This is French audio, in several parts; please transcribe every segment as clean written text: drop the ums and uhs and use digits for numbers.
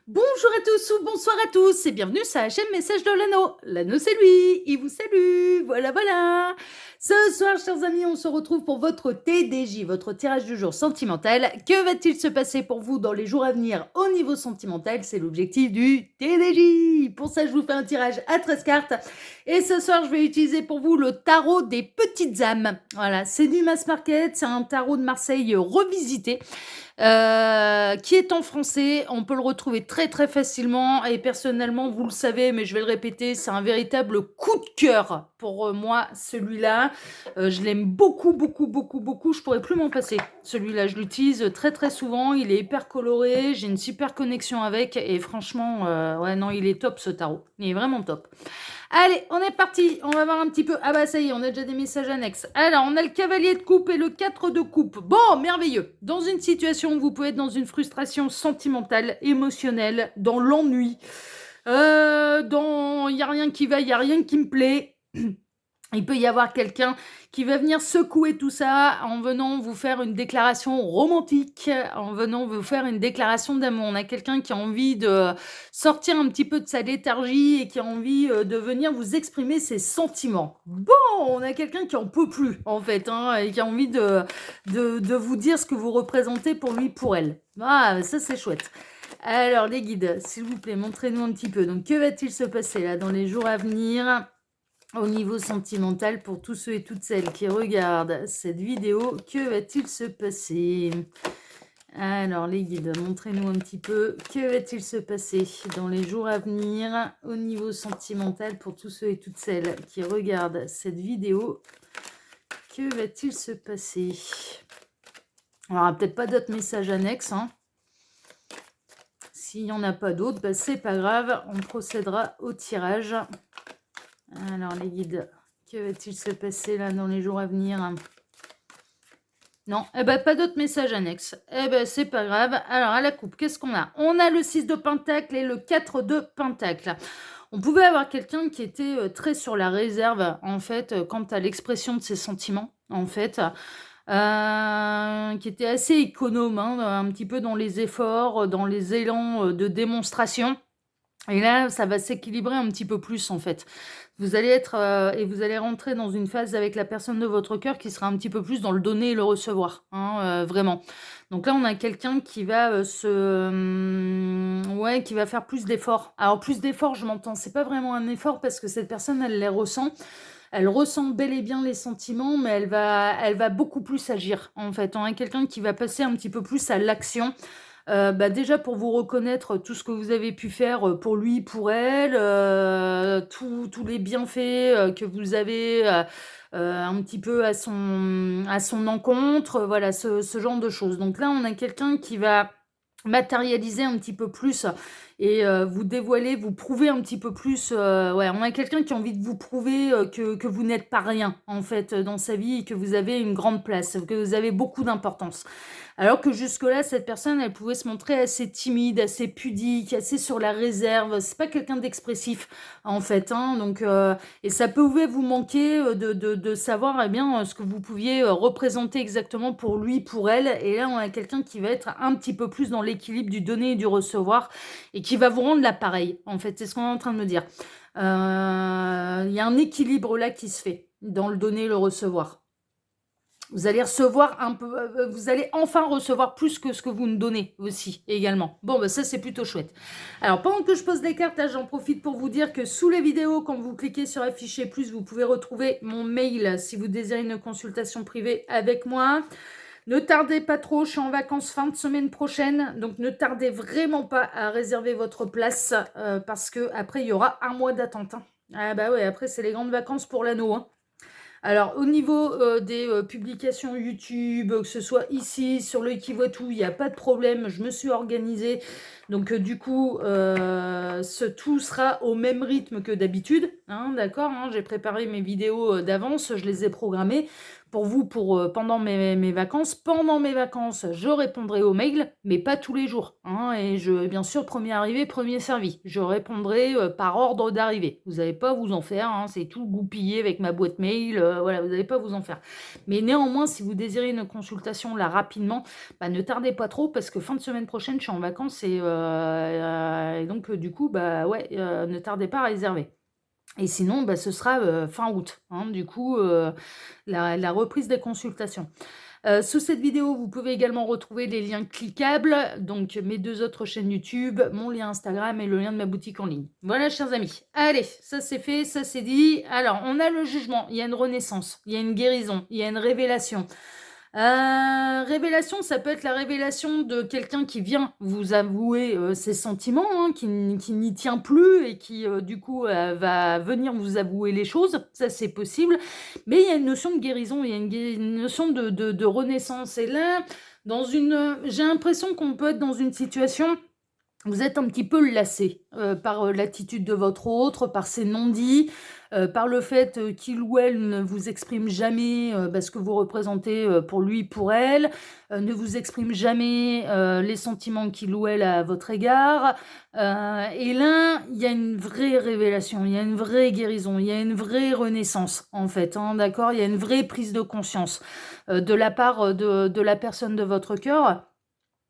Bonjour à tous ou bonsoir à tous et bienvenue sur la chaîne Message de l'Anneau. L'Anneau c'est lui, il vous salue, voilà. Ce soir, chers amis, on se retrouve pour votre TDJ, votre tirage du jour sentimental. Que va-t-il se passer pour vous dans les jours à venir au niveau sentimental? C'est l'objectif du TDJ. Pour ça, je vous fais un tirage à 13 cartes. Et ce soir, je vais utiliser pour vous le tarot des petites âmes. Voilà, c'est du mass market, c'est un tarot de Marseille revisité. Qui est en français. On peut le retrouver très très facilement et personnellement, vous le savez, mais je vais le répéter, c'est un véritable coup de cœur pour moi, celui-là. Je l'aime beaucoup, beaucoup, beaucoup, beaucoup. Je pourrais plus m'en passer. Celui-là, je l'utilise très très souvent. Il est hyper coloré. J'ai une super connexion avec et franchement, ouais, non, il est top ce tarot. Il est vraiment top. Allez, on est parti. On va voir un petit peu. Ah bah ça y est, on a déjà des messages annexes. Alors, on a le cavalier de coupe et le 4 de coupe. Bon, merveilleux. Dans une situation où vous pouvez être dans une frustration sentimentale, émotionnelle, dans l'ennui, il n'y a rien qui va, il n'y a rien qui me plaît. Il peut y avoir quelqu'un qui va venir secouer tout ça en venant vous faire une déclaration romantique, en venant vous faire une déclaration d'amour. On a quelqu'un qui a envie de sortir un petit peu de sa léthargie et qui a envie de venir vous exprimer ses sentiments. Bon, on a quelqu'un qui en peut plus, en fait, et qui a envie de vous dire ce que vous représentez pour lui, pour elle. Ah, ça c'est chouette. Alors, les guides, s'il vous plaît, montrez-nous un petit peu. Donc, que va-t-il se passer là dans les jours à venir au niveau sentimental pour tous ceux et toutes celles qui regardent cette vidéo? Que va-t-il se passer? Alors, les guides, montrez-nous un petit peu. Que va-t-il se passer dans les jours à venir au niveau sentimental pour tous ceux et toutes celles qui regardent cette vidéo? Que va-t-il se passer? Il n'y aura peut-être pas d'autres messages annexes. S'il n'y en a pas d'autres, bah, c'est pas grave. On procédera au tirage. Alors, les guides, que va-t-il se passer là dans les jours à venir? Non, eh ben, pas d'autres messages annexes. Eh ben, c'est pas grave. Alors, à la coupe, qu'est-ce qu'on a? On a le 6 de pentacle et le 4 de pentacle. On pouvait avoir quelqu'un qui était très sur la réserve, en fait, quant à l'expression de ses sentiments, en fait, qui était assez économe, un petit peu dans les efforts, dans les élans de démonstration. Et là, ça va s'équilibrer un petit peu plus, en fait. Vous allez être et vous allez rentrer dans une phase avec la personne de votre cœur qui sera un petit peu plus dans le donner et le recevoir, vraiment. Donc là, on a quelqu'un qui va ouais, qui va faire plus d'efforts. Alors plus d'efforts, je m'entends, c'est pas vraiment un effort parce que cette personne, elle les ressent. Elle ressent bel et bien les sentiments, mais elle va beaucoup plus agir, en fait. On a quelqu'un qui va passer un petit peu plus à l'action. Bah, déjà pour vous reconnaître tout ce que vous avez pu faire pour lui, pour elle, tous les bienfaits que vous avez un petit peu à son encontre, voilà, ce genre de choses. Donc là, on a quelqu'un qui va matérialiser un petit peu plus et vous dévoiler, vous prouver un petit peu plus. Ouais, on a quelqu'un qui a envie de vous prouver que vous n'êtes pas rien, en fait, dans sa vie et que vous avez une grande place, que vous avez beaucoup d'importance. Alors que jusque-là, cette personne, elle pouvait se montrer assez timide, assez pudique, assez sur la réserve. C'est pas quelqu'un d'expressif, en fait. Donc, et ça pouvait vous manquer de savoir eh bien, ce que vous pouviez représenter exactement pour lui, pour elle. Et là, on a quelqu'un qui va être un petit peu plus dans l'équilibre du donner et du recevoir et qui va vous rendre l'appareil, en fait. C'est ce qu'on est en train de me dire. Il y a un équilibre là qui se fait dans le donner et le recevoir. Vous allez recevoir un peu, vous allez enfin recevoir plus que ce que vous nous donnez aussi, également. Bon, bah ça, c'est plutôt chouette. Alors, pendant que je pose les cartes, là, j'en profite pour vous dire que sous les vidéos, quand vous cliquez sur afficher plus, vous pouvez retrouver mon mail si vous désirez une consultation privée avec moi. Ne tardez pas trop, je suis en vacances fin de semaine prochaine, donc ne tardez vraiment pas à réserver votre place, parce que après il y aura un mois d'attente. Ah bah ouais, après c'est les grandes vacances pour l'anneau. Alors, au niveau des publications YouTube, que ce soit ici, sur l'œil qui voit tout, il n'y a pas de problème, je me suis organisée. Donc, du coup, tout sera au même rythme que d'habitude, d'accord, j'ai préparé mes vidéos d'avance, je les ai programmées pour vous pendant mes vacances. Pendant mes vacances, je répondrai aux mails, mais pas tous les jours, hein, et bien sûr, premier arrivé, premier servi. Je répondrai par ordre d'arrivée. Vous n'allez pas vous en faire, hein, c'est tout goupillé avec ma boîte mail, voilà, vous n'allez pas vous en faire. Mais néanmoins, si vous désirez une consultation là rapidement, bah, ne tardez pas trop parce que fin de semaine prochaine, je suis en vacances et donc du coup, bah ouais, ne tardez pas à réserver. Et sinon, bah, ce sera fin août, hein, du coup, la reprise des consultations. Sous cette vidéo, vous pouvez également retrouver les liens cliquables, donc mes 2 autres chaînes YouTube, mon lien Instagram et le lien de ma boutique en ligne. Voilà, chers amis. Allez, ça c'est fait, ça c'est dit. Alors, on a le jugement, il y a une renaissance, il y a une guérison, il y a une révélation. Révélation, ça peut être la révélation de quelqu'un qui vient vous avouer ses sentiments, hein, qui n'y tient plus et qui, du coup, va venir vous avouer les choses. Ça, c'est possible. Mais il y a une notion de guérison, il y a une notion de renaissance. Et là, j'ai l'impression qu'on peut être dans une situation. Vous êtes un petit peu lassé par l'attitude de votre autre, par ses non-dits, par le fait qu'il ou elle ne vous exprime jamais ce que vous représentez pour lui, pour elle, ne vous exprime jamais les sentiments qu'il ou elle a à votre égard. Et là, il y a une vraie révélation, il y a une vraie guérison, il y a une vraie renaissance, en fait, hein, d'accord? Il y a une vraie prise de conscience de la part de la personne de votre cœur.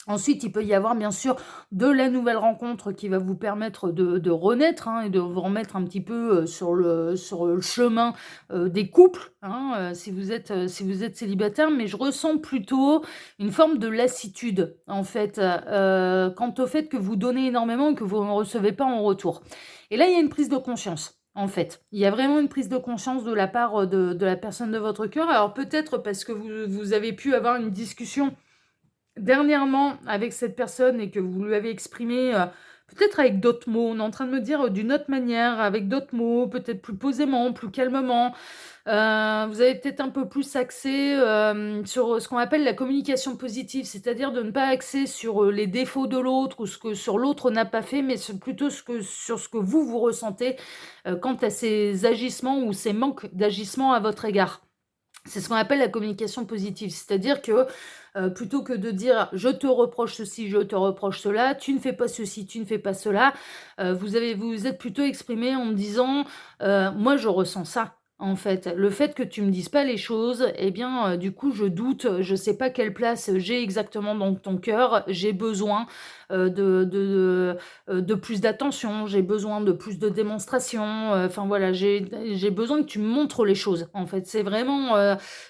Ensuite, il peut y avoir bien sûr de la nouvelle rencontre qui va vous permettre de renaître, hein, et de vous remettre un petit peu sur le chemin des couples, hein, si vous êtes célibataire. Mais je ressens plutôt une forme de lassitude, en fait, quant au fait que vous donnez énormément et que vous ne recevez pas en retour. Et là, il y a une prise de conscience. En fait, il y a vraiment une prise de conscience de la part de la personne de votre cœur. Alors peut-être parce que vous avez pu avoir une discussion dernièrement avec cette personne et que vous lui avez exprimé, peut-être avec d'autres mots. On est en train de me dire, d'une autre manière, avec d'autres mots, peut-être plus posément, plus calmement. Vous avez peut-être un peu plus axé, sur ce qu'on appelle la communication positive, c'est-à-dire de ne pas axer sur, les défauts de l'autre ou ce que sur l'autre n'a pas fait, mais plutôt sur ce que vous ressentez, quant à ses agissements ou ses manques d'agissement à votre égard. C'est ce qu'on appelle la communication positive. C'est-à-dire que, plutôt que de dire: «Je te reproche ceci, je te reproche cela, tu ne fais pas ceci, tu ne fais pas cela», vous vous êtes plutôt exprimé en me disant: «Moi je ressens ça, en fait. Le fait que tu me dises pas les choses et bien, du coup je doute, je sais pas quelle place j'ai exactement dans ton cœur. J'ai besoin, de plus d'attention, j'ai besoin de plus de démonstration, enfin voilà, j'ai besoin que tu me montres les choses, en fait. C'est vraiment,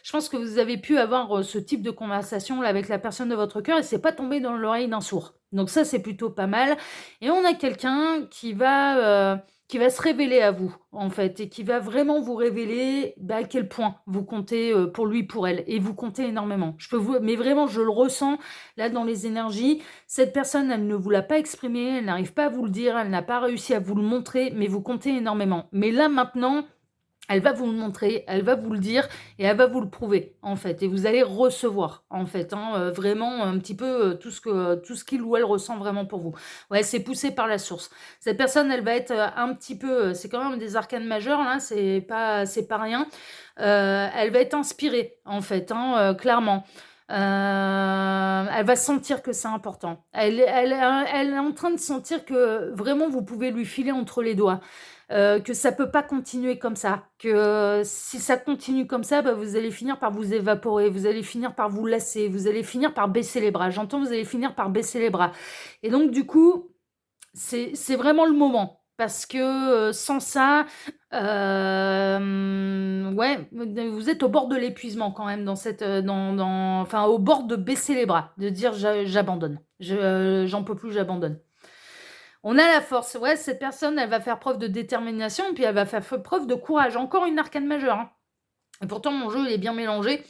je pense que vous avez pu avoir, ce type de conversation là avec la personne de votre cœur et c'est pas tombé dans l'oreille d'un sourd. Donc ça, c'est plutôt pas mal et on a quelqu'un qui va se révéler à vous, en fait, et qui va vraiment vous révéler, bah, à quel point vous comptez, pour lui, pour elle et vous comptez énormément. Je peux vous mais vraiment, je le ressens là dans les énergies. Cette personne, elle ne vous l'a pas exprimé, elle n'arrive pas à vous le dire, elle n'a pas réussi à vous le montrer, mais vous comptez énormément. Mais là, maintenant, elle va vous le montrer, elle va vous le dire et elle va vous le prouver, en fait. Et vous allez recevoir, en fait, hein, vraiment un petit peu tout ce qu'il ou elle ressent vraiment pour vous. Ouais, c'est poussé par la source. Cette personne, elle va être un petit peu, c'est quand même des arcanes majeures, là, c'est pas rien. Elle va être inspirée, en fait, hein, clairement. Elle va sentir que c'est important. Elle est en train de sentir que vraiment vous pouvez lui filer entre les doigts. Que ça peut pas continuer comme ça, que si ça continue comme ça, bah, vous allez finir par vous évaporer, vous allez finir par vous lasser, vous allez finir par baisser les bras. J'entends, vous allez finir par baisser les bras et donc du coup, c'est vraiment le moment parce que, sans ça, ouais, vous êtes au bord de l'épuisement quand même dans cette, enfin au bord de baisser les bras, de dire: J'abandonne, j'en peux plus, j'abandonne». On a la force. Ouais, cette personne, elle va faire preuve de détermination, puis elle va faire preuve de courage. Encore une arcane majeure, hein. Et pourtant, mon jeu, il est bien mélangé.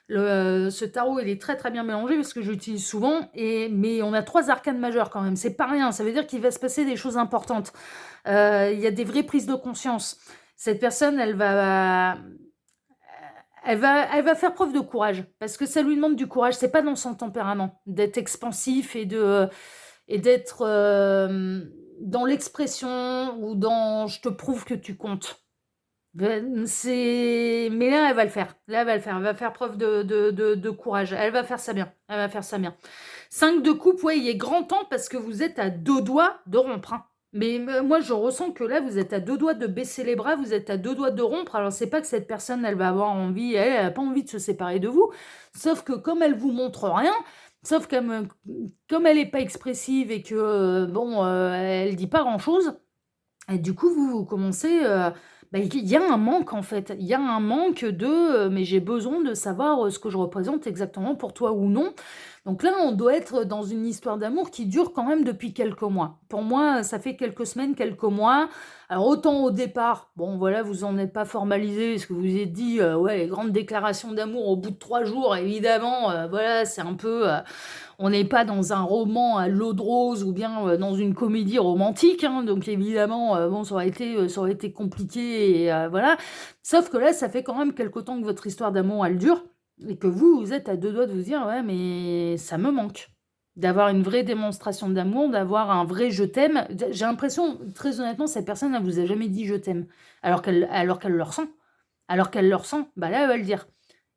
Ce tarot, il est très très bien mélangé parce que je l'utilise souvent. Mais on a 3 arcanes majeures quand même. C'est pas rien. Ça veut dire qu'il va se passer des choses importantes. Il y a des vraies prises de conscience. Cette personne, elle va faire preuve de courage parce que ça lui demande du courage. C'est pas dans son tempérament d'être expansif et d'être dans l'expression ou dans je te prouve que tu comptes. Mais là, elle va le faire. Là, elle va le faire. Elle va faire preuve de courage. Elle va faire ça bien. Elle va faire ça bien. 5 de coupe, ouais, il est grand temps parce que vous êtes à 2 doigts de rompre, hein. Mais moi, je ressens que là, vous êtes à 2 doigts de baisser les bras, vous êtes à 2 doigts de rompre. Alors, c'est pas que cette personne, elle va avoir envie, elle a pas envie de se séparer de vous. Sauf que comme elle vous montre rien, sauf comme elle est pas expressive et que, bon, elle dit pas grand-chose, et du coup, vous commencez, bah, il y a un manque en fait. Il y a un manque de, mais j'ai besoin de savoir, ce que je représente exactement pour toi ou non. Donc là, on doit être dans une histoire d'amour qui dure quand même depuis quelques mois. Pour moi, ça fait quelques semaines, quelques mois. Alors autant au départ, bon voilà, vous en êtes pas formalisé, parce que vous vous êtes dit, ouais, les grandes déclarations d'amour au bout de 3 jours, évidemment, voilà, c'est un peu, on n'est pas dans un roman à l'eau de rose ou bien dans une comédie romantique, hein, donc évidemment, bon, ça aurait été compliqué, et voilà. Sauf que là, ça fait quand même quelque temps que votre histoire d'amour, elle dure, et que vous êtes à 2 doigts de vous dire: «Ouais, mais ça me manque». D'avoir une vraie démonstration d'amour, d'avoir un vrai «je t'aime». J'ai l'impression, très honnêtement, cette personne, elle vous a jamais dit «je t'aime», alors qu'elle le ressent. Alors qu'elle le ressent, bah là, elle va le dire.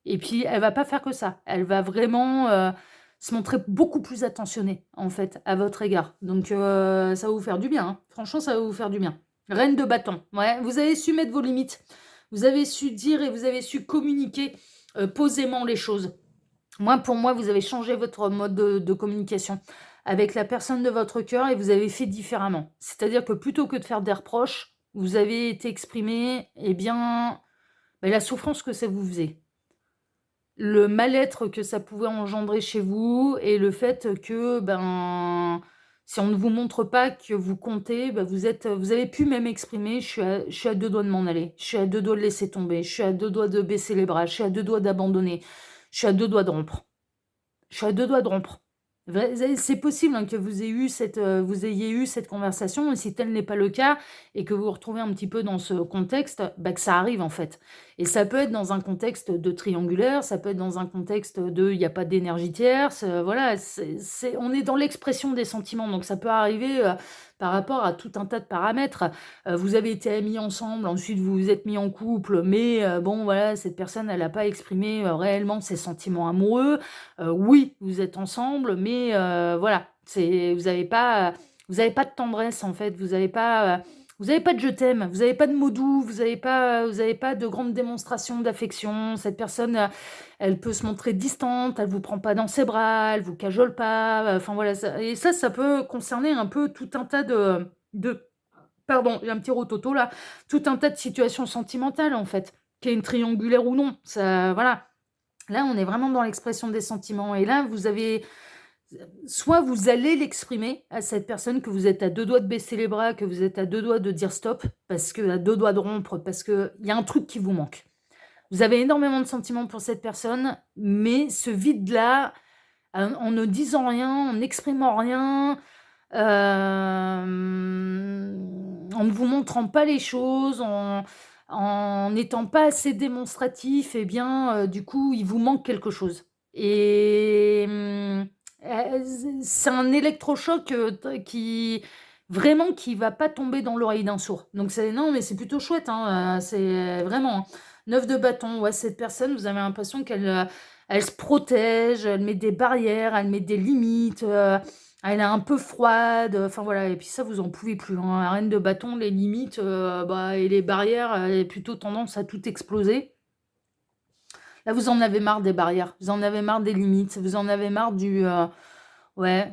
Et puis, elle va pas faire que ça. Elle va vraiment, se montrer beaucoup plus attentionnée, en fait, à votre égard. Donc, ça va vous faire du bien, hein. Franchement, ça va vous faire du bien. Reine de bâton. Ouais, vous avez su mettre vos limites. Vous avez su dire et vous avez su communiquer, posément les choses. Pour moi, vous avez changé votre mode de communication avec la personne de votre cœur et vous avez fait différemment. C'est-à-dire que plutôt que de faire des reproches, vous avez été exprimé, eh bien, bah, la souffrance que ça vous faisait. Le mal-être que ça pouvait engendrer chez vous et le fait que, ben, si on ne vous montre pas que vous comptez, bah, vous avez pu même exprimer: «Je suis à 2 doigts de m'en aller, je suis à 2 doigts de laisser tomber, je suis à 2 doigts de baisser les bras, je suis à 2 doigts d'abandonner, je suis à 2 doigts de rompre». Je suis à 2 doigts de rompre. C'est possible, hein, que vous ayez eu cette conversation, et si tel n'est pas le cas et que vous vous retrouvez un petit peu dans ce contexte, bah, que ça arrive, en fait. Et ça peut être dans un contexte de triangulaire, ça peut être dans un contexte de il y a pas d'énergie tierce, voilà, on est dans l'expression des sentiments, donc ça peut arriver, par rapport à tout un tas de paramètres. Vous avez été amis ensemble, ensuite vous vous êtes mis en couple, mais bon, voilà, cette personne, elle a pas exprimé, réellement ses sentiments amoureux. Oui, vous êtes ensemble, mais voilà, vous avez pas de tendresse, en fait, vous avez pas de «je t'aime», vous avez pas de mots doux, vous avez pas de grande démonstration d'affection. Cette personne, elle peut se montrer distante, elle vous prend pas dans ses bras, elle vous cajole pas, enfin voilà, ça peut concerner un peu tout un tas de pardon, il y a un petit rototo là, tout un tas de situations sentimentales, en fait, qu'il y ait une triangulaire ou non, ça voilà. Là, on est vraiment dans l'expression des sentiments, et là, vous avez soit vous allez l'exprimer à cette personne, que vous êtes à 2 doigts de baisser les bras, que vous êtes à 2 doigts de dire stop, parce que à 2 doigts de rompre, parce qu'il y a un truc qui vous manque. Vous avez énormément de sentiments pour cette personne, mais ce vide-là, en ne disant rien, en n'exprimant rien, en ne vous montrant pas les choses, en n'étant pas assez démonstratif, et bien, du coup, il vous manque quelque chose. Et c'est un électrochoc, qui vraiment qui va pas tomber dans l'oreille d'un sourd. Donc c'est non, mais c'est plutôt chouette, hein, c'est vraiment, hein. 9 de bâton, ouais, cette personne, vous avez l'impression qu'elle, elle se protège, elle met des barrières, elle met des limites, elle est un peu froide, enfin voilà, et puis ça, vous en pouvez plus, hein. La reine de bâton, les limites, bah, et les barrières, elle a plutôt tendance à tout exploser. Là, vous en avez marre des barrières, vous en avez marre des limites, vous en avez marre ouais,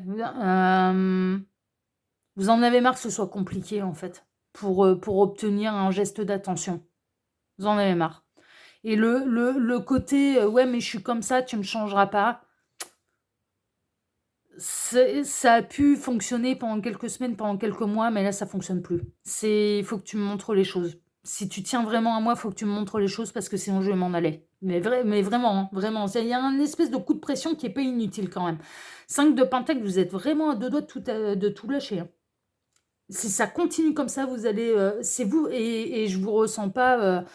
vous en avez marre que ce soit compliqué, en fait, pour obtenir un geste d'attention. Vous en avez marre. Et le côté, «Ouais, mais je suis comme ça, tu me changeras pas», ça a pu fonctionner pendant quelques semaines, pendant quelques mois, mais là, ça fonctionne plus. Il faut que tu me montres les choses. Si tu tiens vraiment à moi, il faut que tu me montres les choses parce que sinon je vais m'en aller. Mais vraiment, hein, vraiment. Il y a un espèce de coup de pression qui est pas inutile quand même. 5 de pentacle, vous êtes vraiment à 2 doigts de tout lâcher, hein. Si ça continue comme ça, vous allez, c'est vous, et je vous ressens pas,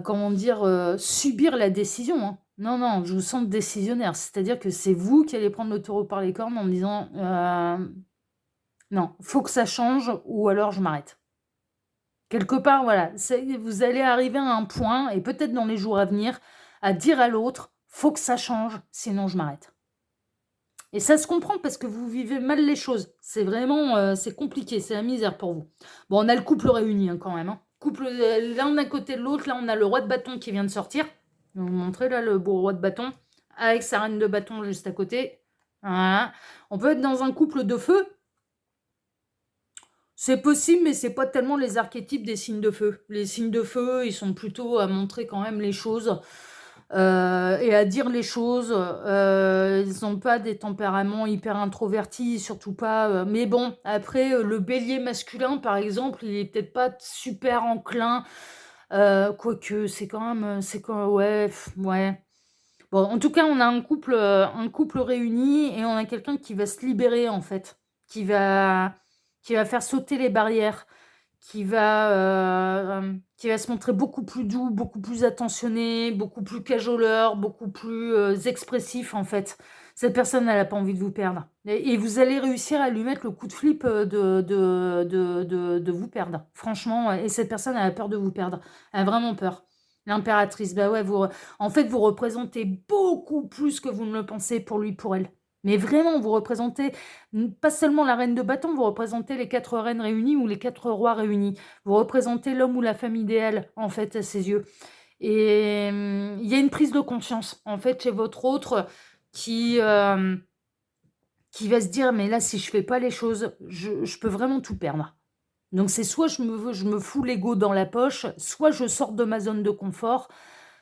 comment dire? Subir la décision, hein. Non, non, je vous sens décisionnaire. C'est-à-dire que c'est vous qui allez prendre le taureau par les cornes en me disant: «Non, faut que ça change ou alors je m'arrête». Quelque part, voilà, vous allez arriver à un point, et peut-être dans les jours à venir, à dire à l'autre: «Faut que ça change, sinon je m'arrête». Et ça se comprend parce que vous vivez mal les choses. C'est vraiment, c'est compliqué, c'est la misère pour vous. Bon, on a le couple réuni, hein, quand même, hein. Couple, l'un d'un côté de l'autre, là, on a le roi de bâton qui vient de sortir. Je vais vous montrer, là, le beau roi de bâton, avec sa reine de bâton juste à côté. Voilà. On peut être dans un couple de feu. C'est possible, mais c'est pas tellement les archétypes des signes de feu. Les signes de feu, ils sont plutôt à montrer quand même les choses, et à dire les choses. Ils ont pas des tempéraments hyper introvertis, surtout pas, mais bon, après, le bélier masculin, par exemple, il est peut-être pas super enclin, quoique c'est quand ouais, ouais. Bon, en tout cas, on a un couple réuni, et on a quelqu'un qui va se libérer, en fait, qui va qui va faire sauter les barrières, qui va se montrer beaucoup plus doux, beaucoup plus attentionné, beaucoup plus cajoleur, beaucoup plus, expressif, en fait. Cette personne, elle a pas envie de vous perdre, et vous allez réussir à lui mettre le coup de flip, de vous perdre. Franchement, et cette personne, elle a peur de vous perdre. Elle a vraiment peur. L'impératrice, bah, ouais, en fait, vous représentez beaucoup plus que vous ne le pensez pour lui, pour elle. Mais vraiment, vous représentez pas seulement la reine de bâton, vous représentez les 4 reines réunies ou les 4 rois réunis. Vous représentez l'homme ou la femme idéale, en fait, à ses yeux. Et il y a une prise de conscience, en fait, chez votre autre qui, qui va se dire: «Mais là, si je fais pas les choses, je peux vraiment tout perdre». Donc c'est soit je me fous l'ego dans la poche, soit je sors de ma zone de confort,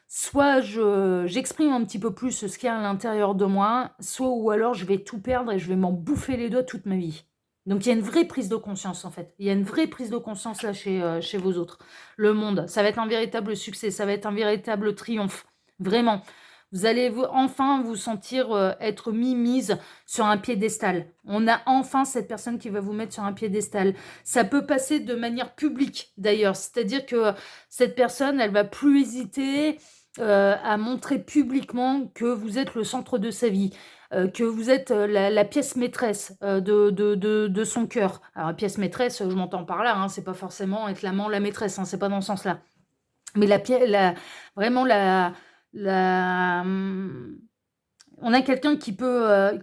soit j'exprime un petit peu plus ce qu'il y a à l'intérieur de moi, soit ou alors je vais tout perdre et je vais m'en bouffer les doigts toute ma vie. Donc il y a une vraie prise de conscience, en fait. Il y a une vraie prise de conscience là chez vos autres. Le monde, ça va être un véritable succès, ça va être un véritable triomphe, vraiment. Vous allez enfin vous sentir, être mise sur un piédestal. On a enfin cette personne qui va vous mettre sur un piédestal. Ça peut passer de manière publique d'ailleurs, c'est-à-dire que cette personne, elle va plus hésiter, à montrer publiquement que vous êtes le centre de sa vie, que vous êtes, la pièce maîtresse, de son cœur. Alors la pièce maîtresse, je m'entends par là, hein, c'est pas forcément être l'amant, la maîtresse, hein, c'est pas dans ce sens-là. Mais vraiment la, mmh on a quelqu'un qui peut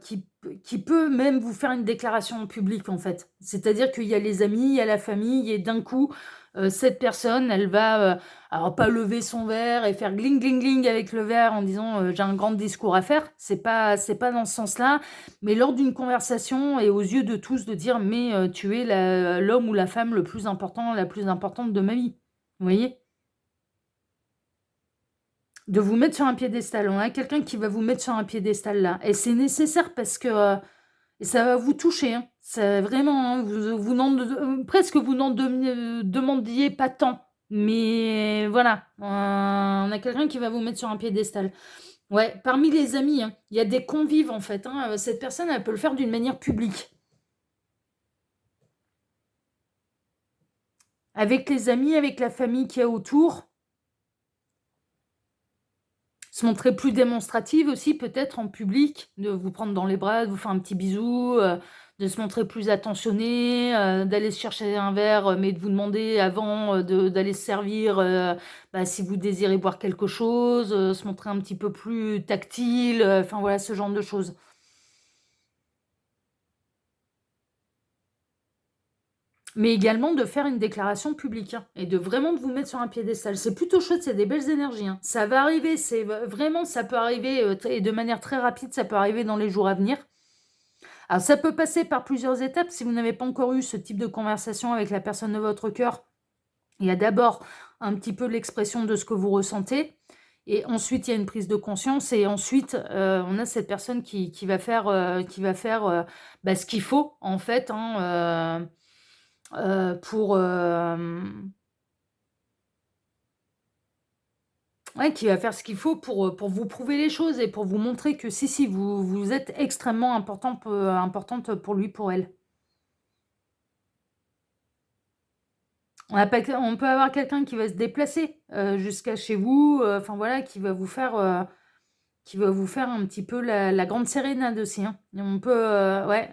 même vous faire une déclaration en public, en fait. C'est-à-dire qu'il y a les amis, il y a la famille, et d'un coup, cette personne, elle va, alors pas lever son verre et faire gling gling gling avec le verre en disant, «J'ai un grand discours à faire», c'est pas dans ce sens-là, mais lors d'une conversation et aux yeux de tous de dire: «Mais, tu es l'homme ou la femme le plus important, la plus importante de ma vie». Vous voyez? De vous mettre sur un piédestal. On a quelqu'un qui va vous mettre sur un piédestal là, et c'est nécessaire parce que, et ça va vous toucher, hein. C'est vraiment, hein, vous n'en presque vous n'en demandiez pas tant, mais voilà, on a quelqu'un qui va vous mettre sur un piédestal. Ouais, parmi les amis, hein, il y a des convives en fait, hein, cette personne, elle peut le faire d'une manière publique. Avec les amis, avec la famille qu'il y a autour. Se montrer plus démonstrative aussi peut-être en public, de vous prendre dans les bras, de vous faire un petit bisou, de se montrer plus attentionné, d'aller se chercher un verre, mais de vous demander avant, d'aller se servir, bah, si vous désirez boire quelque chose, se montrer un petit peu plus tactile, enfin voilà, ce genre de choses. Mais également de faire une déclaration publique, hein, et de vraiment de vous mettre sur un piédestal. C'est plutôt chouette, c'est des belles énergies, hein. Ça va arriver, vraiment ça peut arriver, et de manière très rapide, ça peut arriver dans les jours à venir. Alors ça peut passer par plusieurs étapes. Si vous n'avez pas encore eu ce type de conversation avec la personne de votre cœur, il y a d'abord un petit peu l'expression de ce que vous ressentez, et ensuite il y a une prise de conscience, et ensuite, on a cette personne qui va faire, bah, ce qu'il faut en fait, hein, pour, ouais, qui va faire ce qu'il faut pour vous prouver les choses et pour vous montrer que si, si, vous êtes extrêmement importante pour lui, pour elle. On peut avoir quelqu'un qui va se déplacer, jusqu'à chez vous, enfin voilà, qui va vous faire, qui va vous faire un petit peu la grande sérénade aussi, hein. Et on peut, ouais,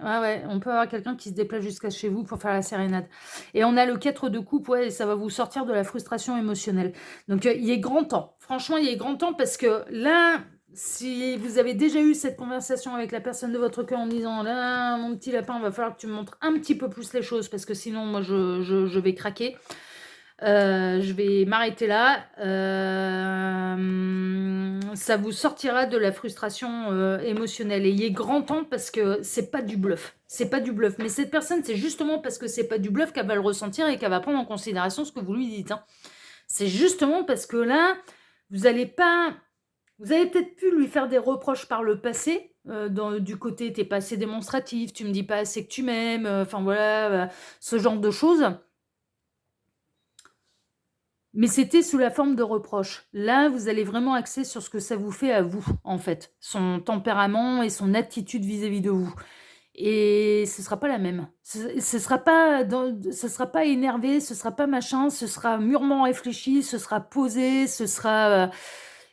on peut avoir quelqu'un qui se déplace jusqu'à chez vous pour faire la sérénade. Et on a le 4 de coupe, ouais, et ça va vous sortir de la frustration émotionnelle. Donc, il est grand temps. Franchement, il est grand temps parce que là, si vous avez déjà eu cette conversation avec la personne de votre cœur en disant: «Là, mon petit lapin, va falloir que tu me montres un petit peu plus les choses parce que sinon moi je vais craquer». Je vais m'arrêter là. Ça vous sortira de la frustration, émotionnelle et il est grand temps parce que c'est pas du bluff. C'est pas du bluff. Mais cette personne, c'est justement parce que c'est pas du bluff qu'elle va le ressentir et qu'elle va prendre en considération ce que vous lui dites, hein. C'est justement parce que là, vous allez pas vous avez peut-être pu lui faire des reproches par le passé, du côté: «Tu es pas assez démonstratif, tu me dis pas assez que tu m'aimes», enfin voilà, ce genre de choses. Mais c'était sous la forme de reproches. Là, vous allez vraiment axer sur ce que ça vous fait à vous, en fait, son tempérament et son attitude vis-à-vis de vous. Et ce sera pas la même. Ce sera pas énervé, ce sera pas machin, ce sera mûrement réfléchi, ce sera posé,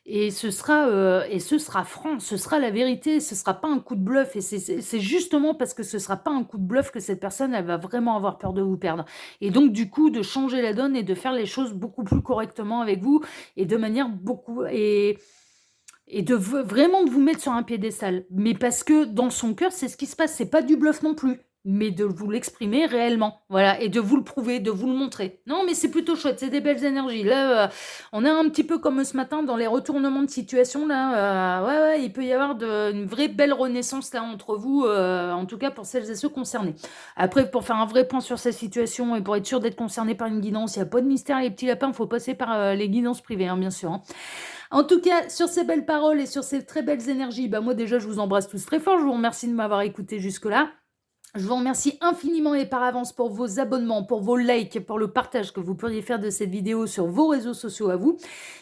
et ce sera franc, ce sera la vérité, ce sera pas un coup de bluff et c'est justement parce que ce sera pas un coup de bluff que cette personne, elle va vraiment avoir peur de vous perdre et donc du coup, de changer la donne et de faire les choses beaucoup plus correctement avec vous et de manière beaucoup et de vraiment de vous mettre sur un piédestal. Mais parce que dans son cœur, c'est ce qui se passe, c'est pas du bluff non plus, mais de vous l'exprimer réellement, voilà et de vous le prouver, de vous le montrer. Non, mais c'est plutôt chouette, c'est des belles énergies. Là, on est un petit peu comme ce matin dans les retournements de situation là, ouais, il peut y avoir une vraie belle renaissance là entre vous, en tout cas pour celles et ceux concernés. Après pour faire un vrai point sur sa situation et pour être sûr d'être concerné par une guidance, il y a pas de mystère les petits lapins, faut passer par, les guidances privées, hein, bien sûr, hein. En tout cas, sur ces belles paroles et sur ces très belles énergies, bah moi déjà je vous embrasse tous très fort. Je vous remercie de m'avoir écouté jusque-là. Je vous remercie infiniment et par avance pour vos abonnements, pour vos likes, pour le partage que vous pourriez faire de cette vidéo sur vos réseaux sociaux à vous.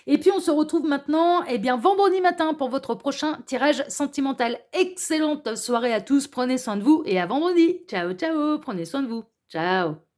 Et puis on se retrouve maintenant, eh bien, vendredi matin pour votre prochain tirage sentimental. Excellente soirée à tous, prenez soin de vous et à vendredi. Ciao, ciao, prenez soin de vous. Ciao.